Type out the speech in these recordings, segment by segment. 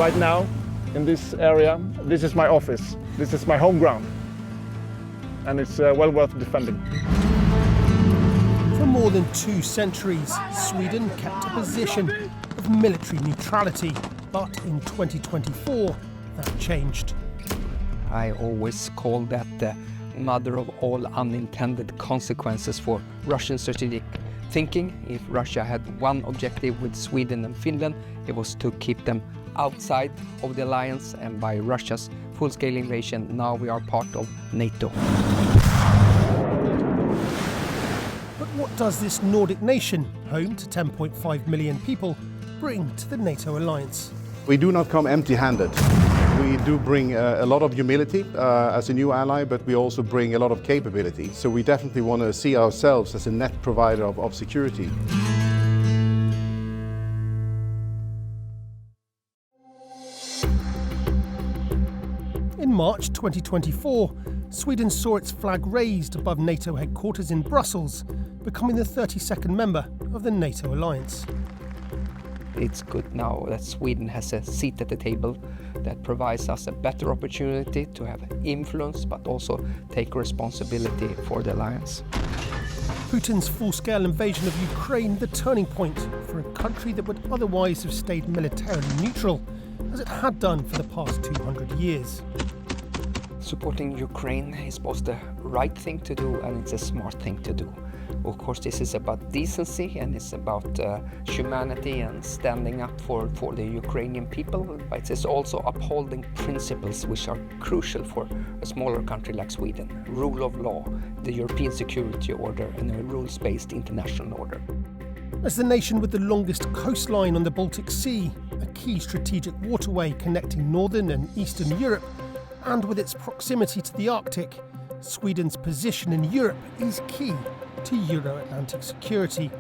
right now in this area, this is my office. This is my home ground. And it's well worth defending. For more than 2 centuries, Sweden kept a position of military neutrality. But in 2024, that changed. I always call that the mother of all unintended consequences for Russian strategic thinking. If Russia had one objective with Sweden and Finland, it was to keep them outside of the alliance, and by Russia's full-scale invasion, now we are part of NATO. But what does this Nordic nation, home to 10.5 million people, bring to the NATO alliance? We do not come empty-handed. We do bring a lot of humility as a new ally, but we also bring a lot of capability. So we definitely want to see ourselves as a net provider of security. In March 2024, Sweden saw its flag raised above NATO headquarters in Brussels, becoming the 32nd member of the NATO alliance. It's good now that Sweden has a seat at the table that provides us a better opportunity to have influence, but also take responsibility for the alliance. Putin's full-scale invasion of Ukraine the turning point for a country that would otherwise have stayed militarily neutral, as it had done for the past 200 years. Supporting Ukraine is both the right thing to do and it's a smart thing to do. Of course, this is about decency and it's about humanity and standing up for the Ukrainian people, but it is also upholding principles which are crucial for a smaller country like Sweden. Rule of law, the European security order and a rules-based international order. As the nation with the longest coastline on the Baltic Sea, a key strategic waterway connecting northern and eastern Europe, and with its proximity to the Arctic, Sweden's position in Europe is key to Euro-Atlantic security.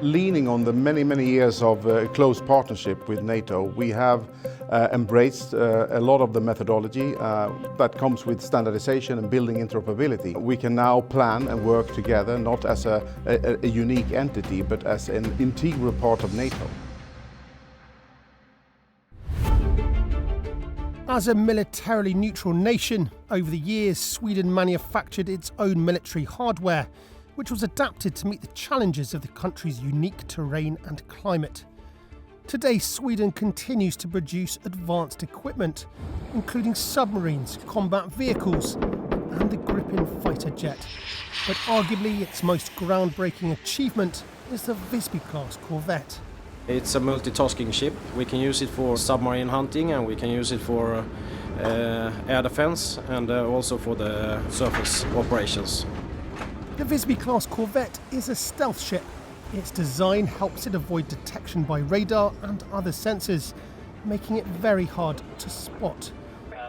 Leaning on the many years of close partnership with NATO, we have embraced a lot of the methodology that comes with standardization and building interoperability. We can now plan and work together, not as a unique entity, but as an integral part of NATO. As a militarily neutral nation, over the years, Sweden manufactured its own military hardware, which was adapted to meet the challenges of the country's unique terrain and climate. Today, Sweden continues to produce advanced equipment, including submarines, combat vehicles, and the Gripen fighter jet. But arguably its most groundbreaking achievement is the Visby-class corvette. It's a multitasking ship. We can use it for submarine hunting and we can use it for air defense and also for the surface operations. The Visby-class corvette is a stealth ship. Its design helps it avoid detection by radar and other sensors, making it very hard to spot.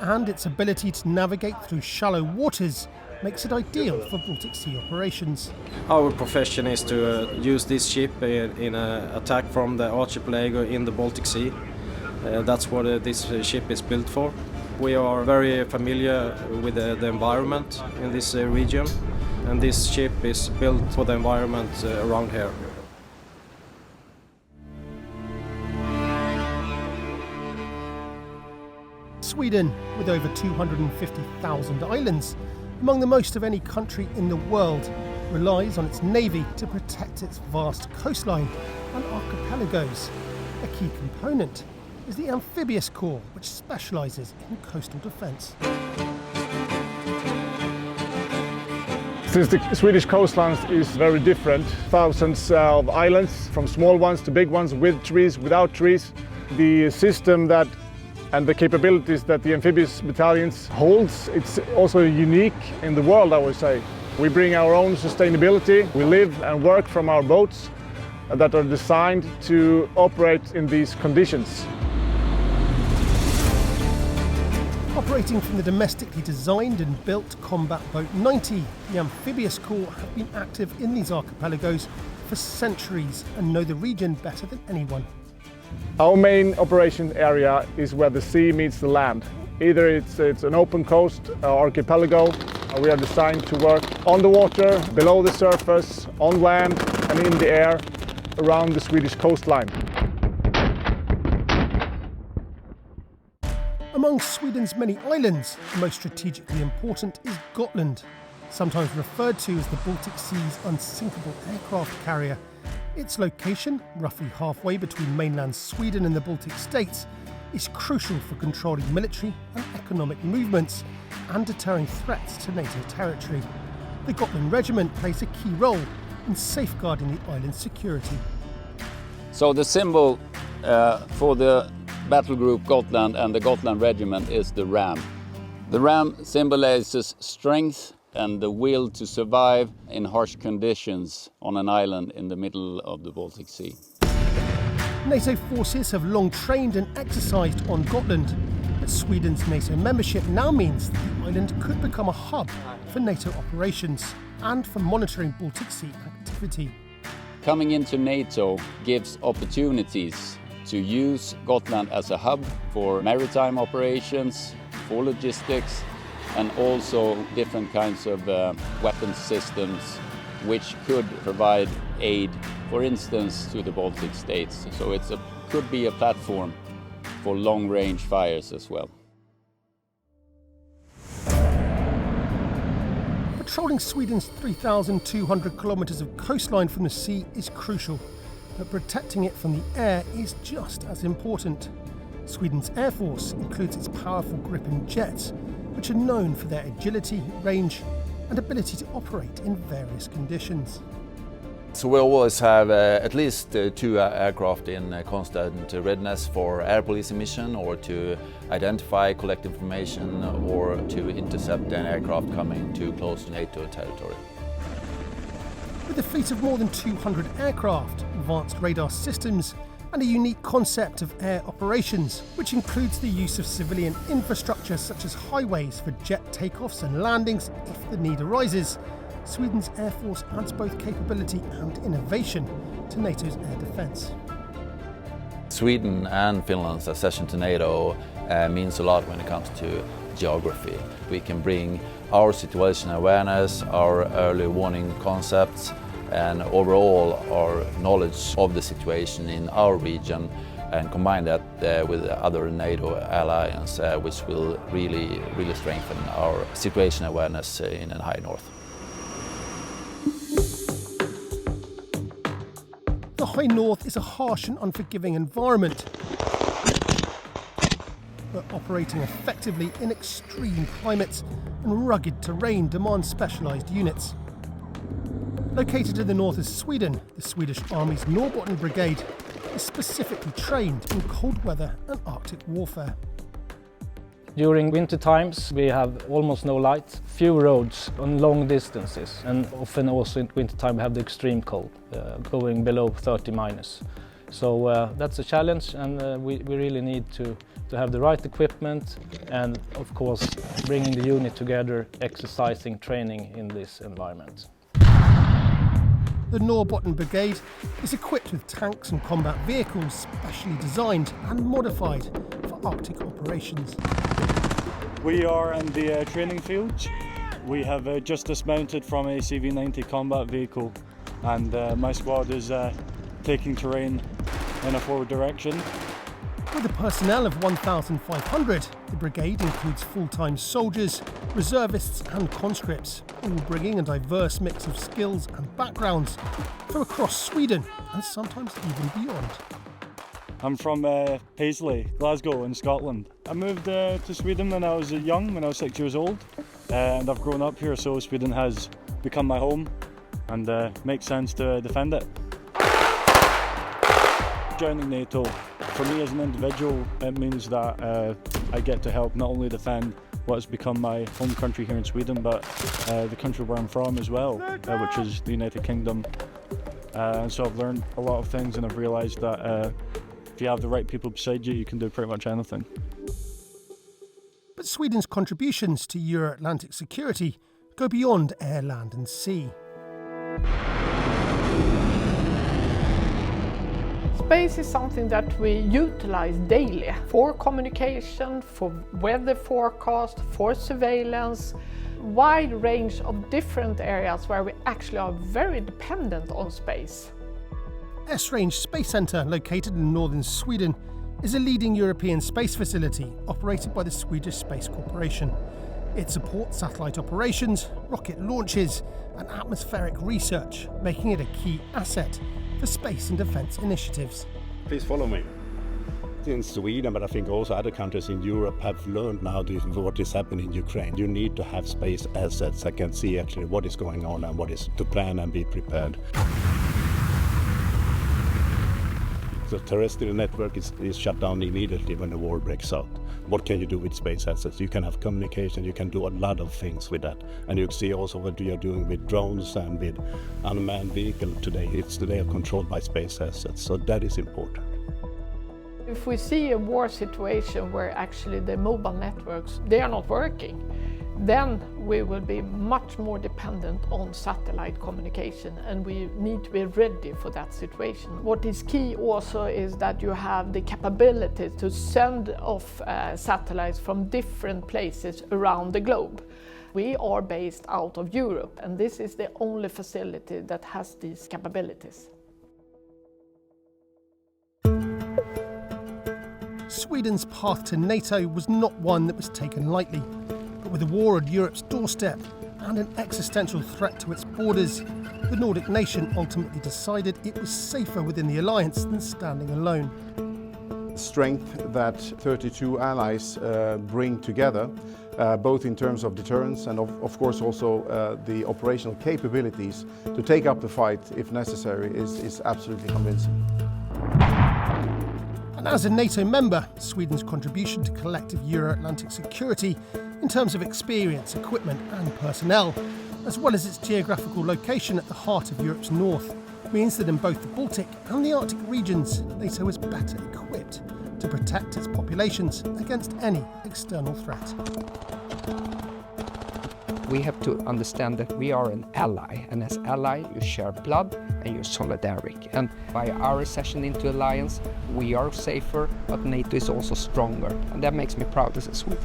And its ability to navigate through shallow waters makes it ideal for Baltic Sea operations. Our profession is to use this ship in an attack from the archipelago in the Baltic Sea. That's what this ship is built for. We are very familiar with the environment in this region, and this ship is built for the environment around here. Sweden, with over 250,000 islands, among the most of any country in the world, relies on its navy to protect its vast coastline and archipelagos. A key component is the amphibious corps, which specialises in coastal defence. Since the Swedish coastline is very different, thousands of islands, from small ones to big ones, with trees, without trees, the system that and the capabilities that the amphibious battalions holds, it's also unique in the world, I would say. We bring our own sustainability. We live and work from our boats that are designed to operate in these conditions. Operating from the domestically designed and built Combat Boat 90, the amphibious corps have been active in these archipelagos for centuries and know the region better than anyone. Our main operation area is where the sea meets the land. Either it's an open coast or archipelago. We are designed to work on the water, below the surface, on land and in the air around the Swedish coastline. Among Sweden's many islands, the most strategically important is Gotland, sometimes referred to as the Baltic Sea's unsinkable aircraft carrier. Its location, roughly halfway between mainland Sweden and the Baltic states, is crucial for controlling military and economic movements and deterring threats to NATO territory. The Gotland Regiment plays a key role in safeguarding the island's security. So the symbol for the battle group Gotland and the Gotland Regiment is the ram. The ram symbolizes strength and the will to survive in harsh conditions on an island in the middle of the Baltic Sea. NATO forces have long trained and exercised on Gotland, but Sweden's NATO membership now means that the island could become a hub for NATO operations and for monitoring Baltic Sea activity. Coming into NATO gives opportunities to use Gotland as a hub for maritime operations, for logistics, and also different kinds of weapons systems which could provide aid, for instance, to the Baltic states. So it could be a platform for long-range fires as well. Patrolling Sweden's 3,200 kilometres of coastline from the sea is crucial, but protecting it from the air is just as important. Sweden's Air Force includes its powerful Gripen jets, which are known for their agility, range, and ability to operate in various conditions. So we always have at least 2 aircraft in constant readiness for air police mission, or to identify, collect information, or to intercept an aircraft coming too close to NATO territory. With a fleet of more than 200 aircraft, advanced radar systems, and a unique concept of air operations, which includes the use of civilian infrastructure such as highways for jet takeoffs and landings if the need arises, Sweden's Air Force adds both capability and innovation to NATO's air defence. Sweden and Finland's accession to NATO means a lot when it comes to geography. We can bring our situational awareness, our early warning concepts, and overall our knowledge of the situation in our region, and combine that with other NATO alliance, which will really strengthen our situational awareness in the high north. The high north is a harsh and unforgiving environment, but operating effectively in extreme climates and rugged terrain demands specialised units. Located in the north of Sweden, the Swedish Army's Norrbotten Brigade is specifically trained in cold weather and Arctic warfare. During winter times we have almost no light, few roads on long distances, and often also in winter time we have the extreme cold, going below 30 minus. So that's a challenge, and we really need to have the right equipment and of course bringing the unit together, exercising, training in this environment. The Norrbotten Brigade is equipped with tanks and combat vehicles specially designed and modified for Arctic operations. We are in the training fields. We have just dismounted from a CV-90 combat vehicle, and my squad is taking terrain in a forward direction. With a personnel of 1,500, the brigade includes full-time soldiers, reservists and conscripts, all bringing a diverse mix of skills and backgrounds from across Sweden and sometimes even beyond. I'm from Paisley, Glasgow in Scotland. I moved to Sweden when I was young, when I was 6 years old, and I've grown up here, so Sweden has become my home, and makes sense to defend it. Joining NATO, for me as an individual, it means that I get to help not only defend what has become my home country here in Sweden, but the country where I'm from as well, which is the United Kingdom. And so I've learned a lot of things, and I've realised that if you have the right people beside you, you can do pretty much anything. But Sweden's contributions to Euro-Atlantic security go beyond air, land and sea. Space is something that we utilize daily for communication, for weather forecast, for surveillance, wide range of different areas where we actually are very dependent on space. Esrange Space Centre, located in northern Sweden, is a leading European space facility operated by the Swedish Space Corporation. It supports satellite operations, rocket launches and atmospheric research, making it a key asset for space and defence initiatives. Please follow me. In Sweden, but I think also other countries in Europe have learned now what is happening in Ukraine. You need to have space assets that can see actually what is going on and what is to plan and be prepared. The terrestrial network is shut down immediately when the war breaks out. What can you do with space assets? You can have communication, you can do a lot of things with that. And you can see also what you are doing with drones and with unmanned vehicles today. They are controlled by space assets, so that is important. If we see a war situation where actually the mobile networks, they are not working, then we will be much more dependent on satellite communication, and we need to be ready for that situation. What is key also is that you have the capability to send off satellites from different places around the globe. We are based out of Europe, and this is the only facility that has these capabilities. Sweden's path to NATO was not one that was taken lightly. But with a war on Europe's doorstep and an existential threat to its borders, the Nordic nation ultimately decided it was safer within the alliance than standing alone. The strength that 32 allies bring together, both in terms of deterrence and of course also the operational capabilities to take up the fight if necessary, is absolutely convincing. And as a NATO member, Sweden's contribution to collective Euro-Atlantic security in terms of experience, equipment and personnel, as well as its geographical location at the heart of Europe's north, means that in both the Baltic and the Arctic regions, NATO is better equipped to protect its populations against any external threat. We have to understand that we are an ally, and as ally you share blood and you're solidaric. And by our accession into alliance, we are safer, but NATO is also stronger, and that makes me proud as a Swede.